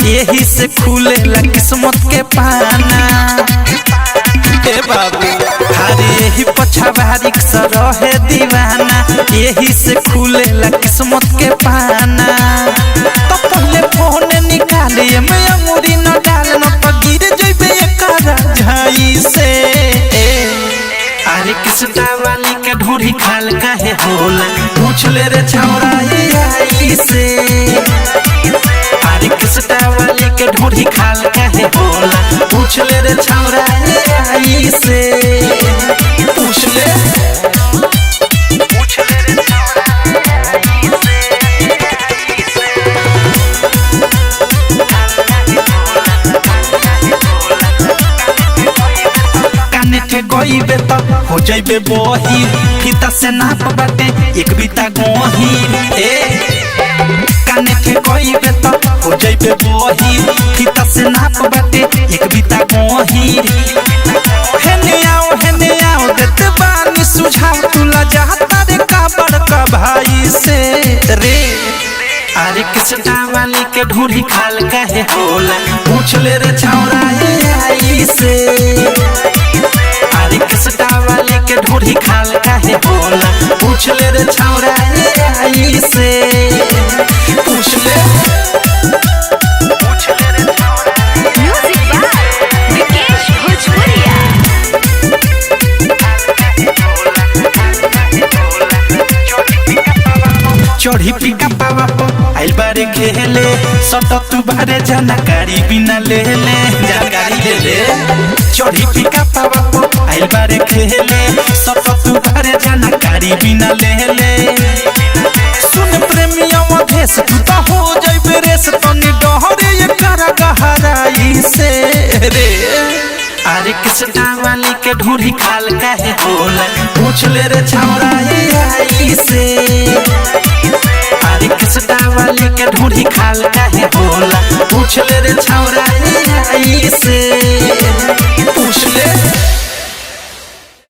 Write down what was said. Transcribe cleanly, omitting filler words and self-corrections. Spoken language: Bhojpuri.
यही से खुलेला किस्मत के पाना। ए बाबू हरे यही पछवारिक से रहे दीवाना, यही से खुलेला किस्मत के पाना। तो पहले फोन निकालिए मैं अंगूरी न डाल न तो गिर जइबे एकरा झाई से। अरे किसटा वाली के ढोरी खाल काहे होला, पूछ ले रे छौरा आई से। अरे किसटा वाली के ढोरी खाल काहे होला, पूछ ले रे छौरा आई से। पूछ ले रे छौरा आई से। काने के गइबे त हो जइबे बही, फीता से नाप बाटे एक बीता गही। काने के गइबे त हो जइबे बही, फीता से नाप बाटे एक बीता गही। हेने आओ देते बानी सुझाव, तुला जाता रे का बड़का भाई से रे। अरे किसटा वाली के ढोरी खाल काहे होला, पूछ ले रे छौरा आई से। अरे किसटा वाली के ढोरी खाल काहे होला, पूछ ले रे छौरा आई से। पूछ ले रे छौरा। म्यूजिक बाय विकेश भोजपुरिया। चढ़ी पिका पावा आइल बारे खेले, सट तू बारे जानकारी बिना ले ले जानकारी ले ले। चढ़ी पिका पावा आइल बारे खेले, सट तू बारे जानकारी बिना ले ले। सुन प्रेमिया देश तू तो हो जइबे रेस, तनी डहरे एकरा गहराई से रे। अरे किसटा वाली के ढोरी खाल काहे होला, पूछ ले रे छौरा आई से। अरे किसटा वाली के ढोरी खाल काहे होला, पूछ ले रे छौरा आई से।